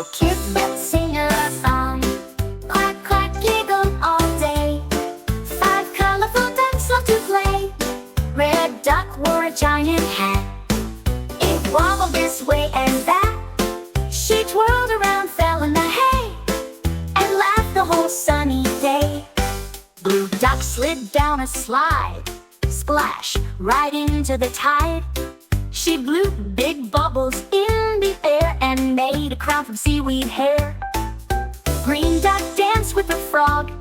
So kids kept singing a song. Quack, quack, giggle all day. 5 colorful ducks love to play. Red duck wore a giant hat. It wobbled this way and that. She twirled around, fell in the hay, and laughed the whole sunny day. Blue duck slid down a slide, splash, right into the tide. She blew big bubbles in the air and made a crown from seaweed hair. Green duck danced with the frog,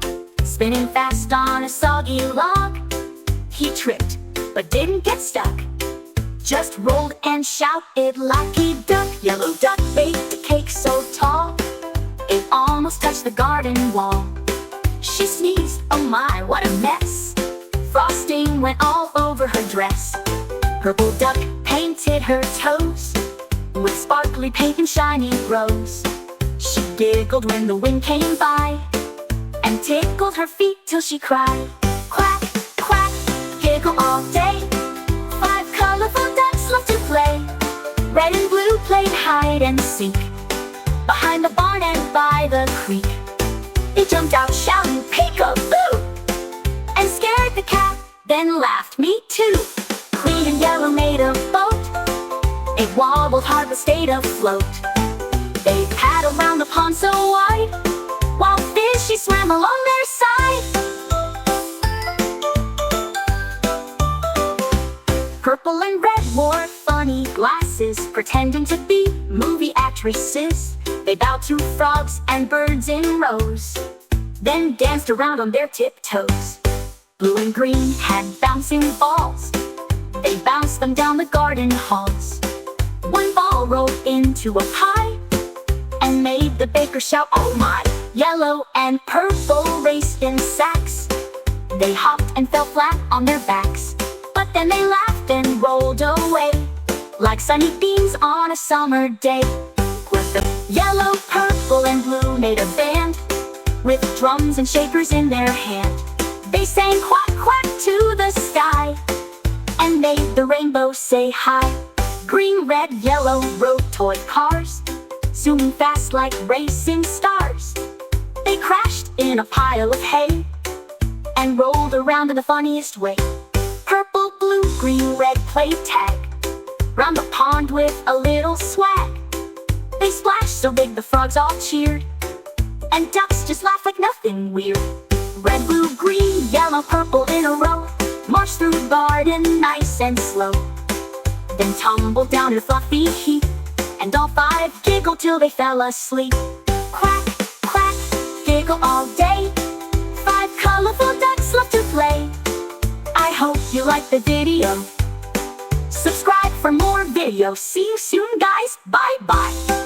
spinning fast on a soggy log. He tripped, but didn't get stuck, just rolled and shouted, "Lucky duck!" Yellow duck baked a cake so tall, it almost touched the garden wall. She sneezed, oh my, what a mess! Frosting went all over her dress. Purple duck painted her toes with sparkly paint and shiny rose. She giggled when the wind came by and tickled her feet till she cried. Quack, quack, giggle all day. 5 colorful ducks love to play. Red and blue played hide and seek behind the barn and by the creek. They jumped out shouting peek-a-boo and scared the cat, then laughed, me too. Green and yellow made a boat. It wobbled hard but stayed afloat. They paddled round the pond so wide, while fishy swam along their side. Purple and red wore funny glasses, pretending to be movie actresses. They bowed to frogs and birds in rows, then danced around on their tiptoes. Blue and green had bouncing balls. They bounced them down the garden halls. One ball rolled into a pie and made the baker shout, oh my! Yellow and purple raced in sacks. They hopped and fell flat on their backs, but then they laughed and rolled away like sunny beams on a summer day. With the yellow, purple, and blue made a band with drums and shakers in their hand. They sang quack, quack to the sky and made the rainbow say hi. Green, red, yellow rode toy cars, zooming fast like racing stars. They crashed in a pile of hay and rolled around in the funniest way. Purple, blue, green, red played tag round the pond with a little swag. They splashed so big the frogs all cheered, and ducks just laughed like nothing weird. Red, blue, green, yellow, purple in a row marched through the garden nice and slow, then tumbled down in a fluffy heap, and all 5 giggled till they fell asleep. Quack, quack, giggle all day. 5 colorful ducks love to play. I hope you like the video. Subscribe for more videos. See you soon, guys. Bye-bye.